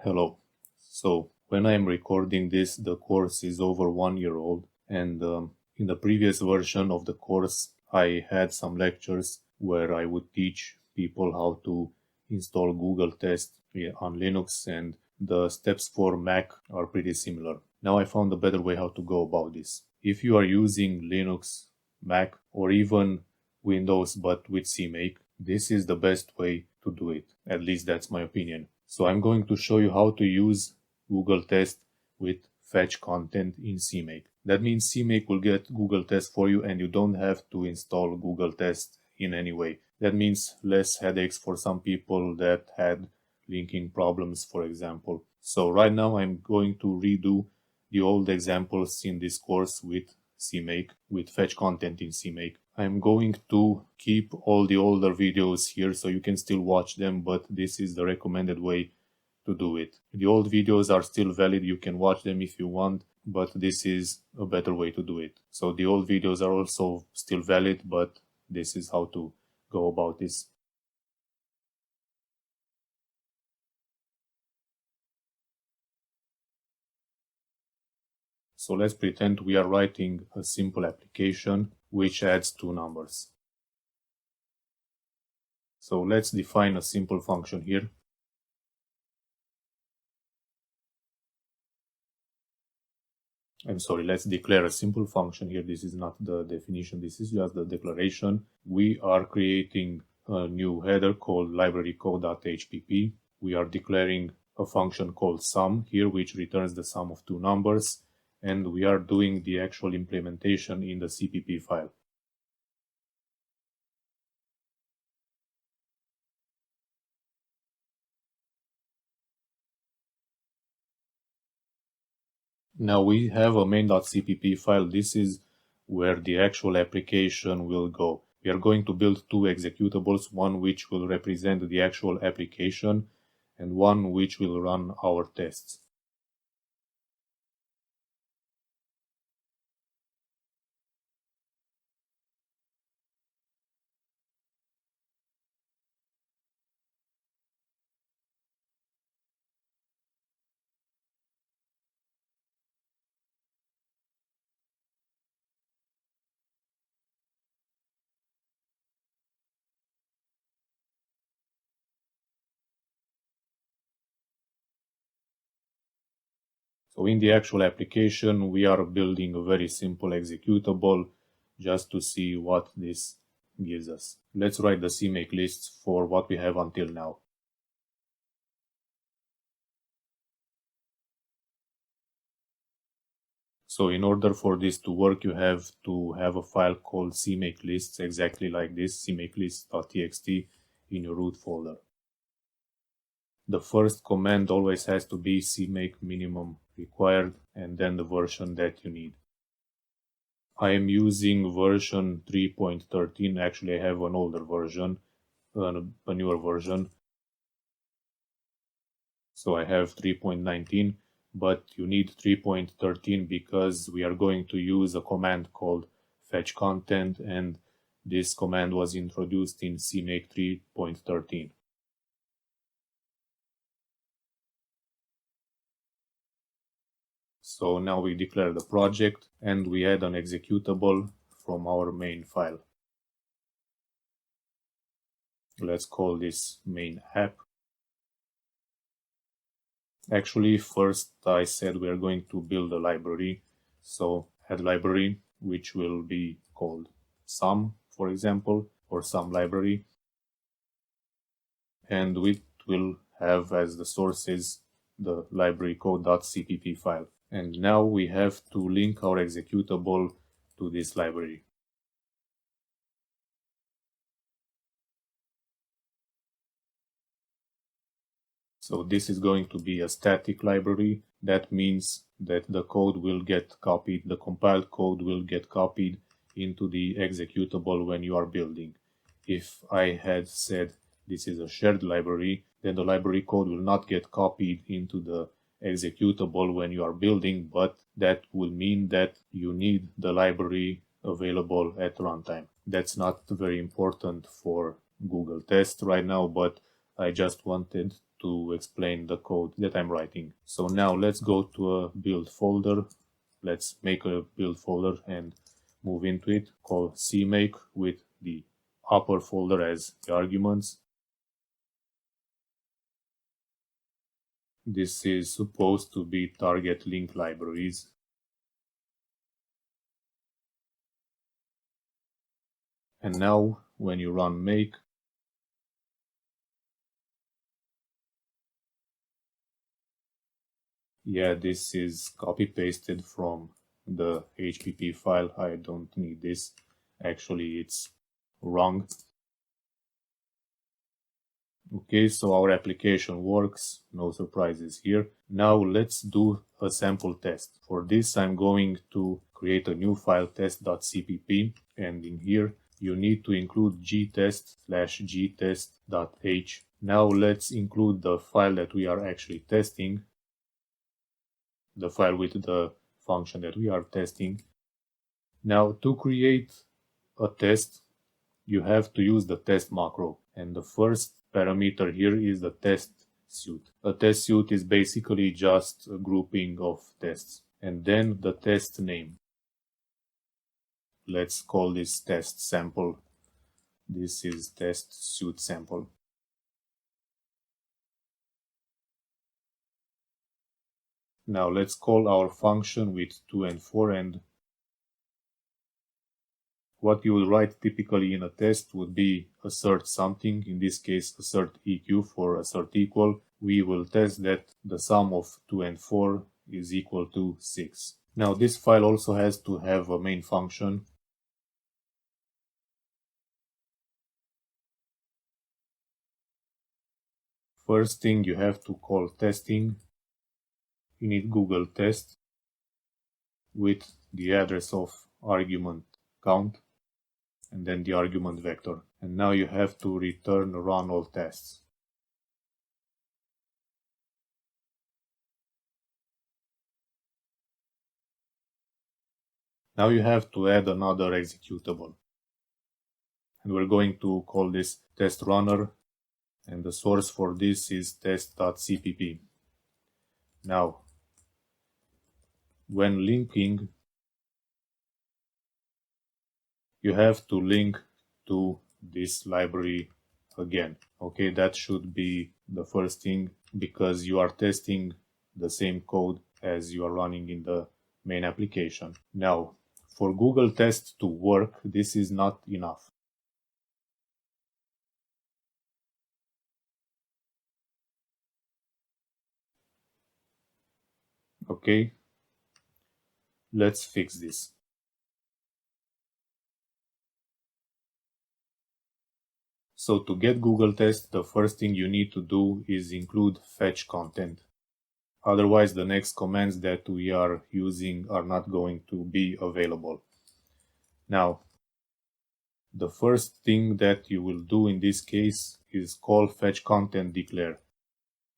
Hello. So when I'm recording this, the course is over 1 year old, and in the previous version of the course, I had some lectures where I would teach people how to install Googletest on Linux, and the steps for Mac are pretty similar. Now I found a better way how to go about this. If you are using Linux, Mac, or even Windows but with CMake, this is the best way to do it. At least that's my opinion. So I'm going to show you how to use Googletest with FetchContent in CMake. That means CMake will get Googletest for you and you don't have to install Googletest in any way. That means less headaches for some people that had linking problems, for example. So right now I'm going to redo the old examples in this course with CMake, with FetchContent in CMake. I'm going to keep all the older videos here so you can still watch them, but this is the recommended way to do it. The old videos are still valid, you can watch them if you want, but this is a better way to do it. So the old videos are also still valid, but this is how to go about this. So let's pretend we are writing a simple application which adds two numbers. So let's define a simple function here. I'm sorry, let's declare a simple function here. This is not the definition, this is just the declaration. We are creating a new header called library_code.hpp. We are declaring a function called sum here, which returns the sum of two numbers. And we are doing the actual implementation in the CPP file. Now we have a main.cpp file. This is where the actual application will go. We are going to build two executables, one which will represent the actual application and one which will run our tests. So in the actual application, we are building a very simple executable just to see what this gives us. Let's write the CMake lists for what we have until now. So in order for this to work, you have to have a file called CMake lists, exactly like this, cmakelist.txt in your root folder. The first command always has to be CMake minimum required and then the version that you need. I am using version 3.13. Actually, I have an older version, a newer version. So I have 3.19, but you need 3.13 because we are going to use a command called FetchContent, and this command was introduced in CMake 3.13. So now we declare the project and we add an executable from our main file. Let's call this main app. Actually, first I said we are going to build a library. So add library, which will be called sum, for example, or sum library. And it will have as the sources the library code.cpp file. And now we have to link our executable to this library. So this is going to be a static library. That means that the code will get copied, the compiled code will get copied into the executable when you are building. If I had said this is a shared library, then the library code will not get copied into the executable when you are building, but that will mean that you need the library available at runtime. That's not very important for Googletest right now, but I just wanted to explain the code that I'm writing. So now let's go to a build folder. Let's make a build folder and move into it, call CMake with the upper folder as the arguments. This is supposed to be target link libraries. And now when you run make, yeah, this is copy pasted from the HPP file. I don't need this. Actually, it's wrong. Okay, so our application works, no surprises here. Now let's do a sample test. For this, I'm going to create a new file, test.cpp, and in here you need to include gtest/gtest.h. Now let's include the file that we are actually testing, the file with the function that we are testing. Now to create a test, you have to use the test macro, and the first parameter here is the test suite. A test suite is basically just a grouping of tests, and then the test name. Let's call this test sample. This is test suite sample. Now let's call our function with 2 and 4, and what you would write typically in a test would be assert something, in this case assert eq for assert equal. We will test that the sum of 2 and 4 is equal to 6. Now this file also has to have a main function. First thing, you have to call testing init Googletest with the address of argument count and then the argument vector. And now you have to return run all tests. Now you have to add another executable. And we're going to call this test runner, and the source for this is test.cpp. Now, when linking, you have to link to this library again. Okay, that should be the first thing, because you are testing the same code as you are running in the main application. Now, for Googletest to work, this is not enough. Okay, let's fix this. So to get Googletest, the first thing you need to do is include FetchContent. Otherwise, the next commands that we are using are not going to be available. Now, the first thing that you will do in this case is call FetchContent declare.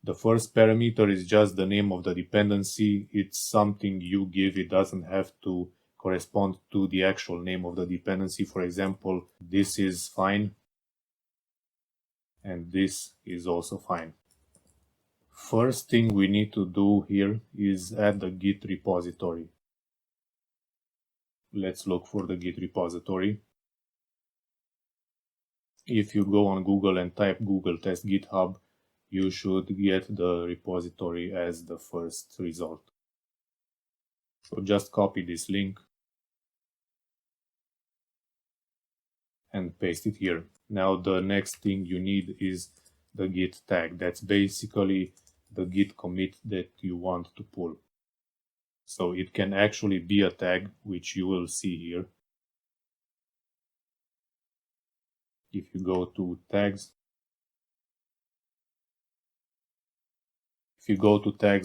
The first parameter is just the name of the dependency. It's something you give. It doesn't have to correspond to the actual name of the dependency. For example, this is fine, and this is also fine. First thing we need to do here is add the Git repository. Let's look for the Git repository. If you go on Google and type Googletest GitHub, you should get the repository as the first result. So just copy this link and paste it here. Now the next thing you need is the Git tag. That's basically the Git commit that you want to pull. So it can actually be a tag, which you will see here. If you go to tags,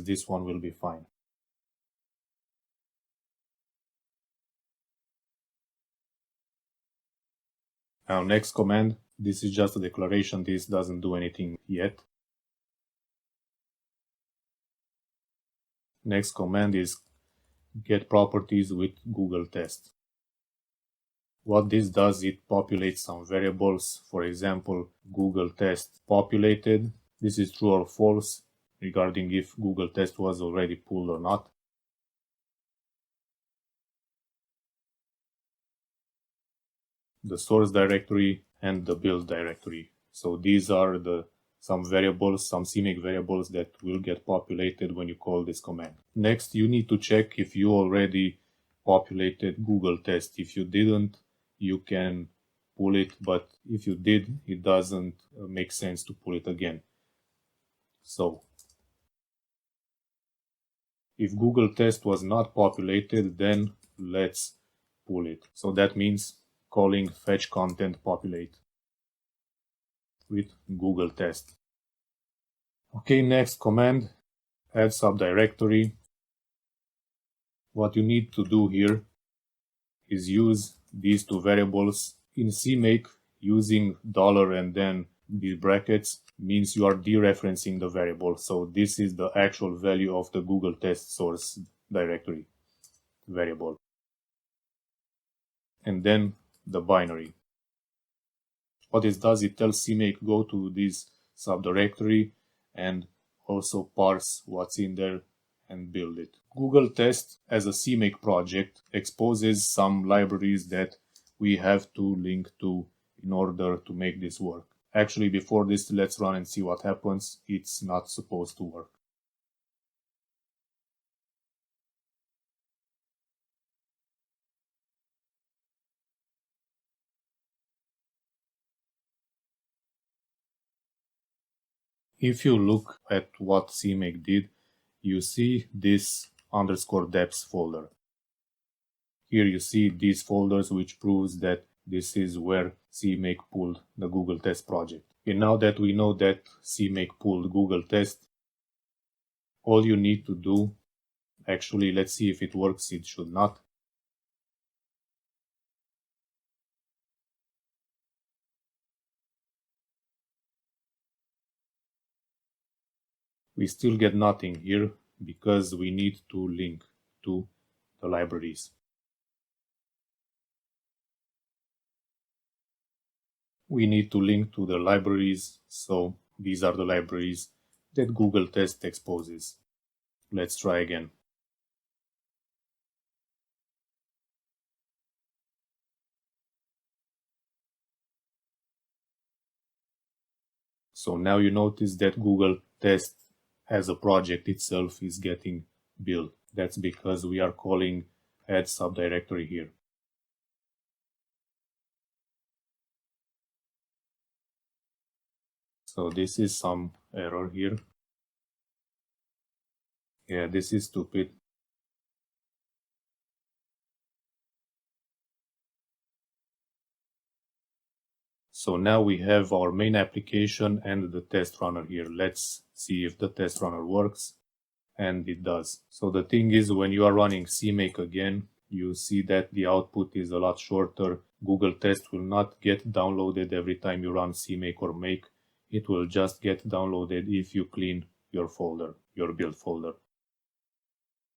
this one will be fine. Now next command, this is just a declaration, this doesn't do anything yet. Next command is get properties with Googletest. What this does, it populates some variables. For example, Googletest populated. This is true or false regarding if Googletest was already pulled or not. The source directory and the build directory. So these are some variables, some CMake variables that will get populated when you call this command. Next, you need to check if you already populated Googletest. If you didn't, you can pull it, but if you did, it doesn't make sense to pull it again. So if Googletest was not populated, then let's pull it. So that means calling FetchContent populate with Googletest. Okay, next command, add subdirectory. What you need to do here is use these two variables. In CMake, using $ and then these brackets means you are dereferencing the variable. So this is the actual value of the Googletest source directory variable. And then the binary. What it does, it tells CMake go to this subdirectory and also parse what's in there and build it. Googletest as a CMake project exposes some libraries that we have to link to in order to make this work. Actually, before this, let's run and see what happens. It's not supposed to work. If you look at what CMake did, you see this _deps folder. Here you see these folders, which proves that this is where CMake pulled the Googletest project. And now that we know that CMake pulled Googletest, all you need to do, actually let's see if it works, it should not. We still get nothing here because we need to link to the libraries. We need to link to the libraries, so these are the libraries that Googletest exposes. Let's try again. So now you notice that Googletest as a project itself is getting built. That's because we are calling add subdirectory here. So this is some error here. Yeah, this is stupid. So now we have our main application and the test runner here. Let's see if the test runner works. And it does. So the thing is, when you are running CMake again, you see that the output is a lot shorter. Googletest will not get downloaded every time you run CMake or Make. It will just get downloaded if you clean your folder, your build folder.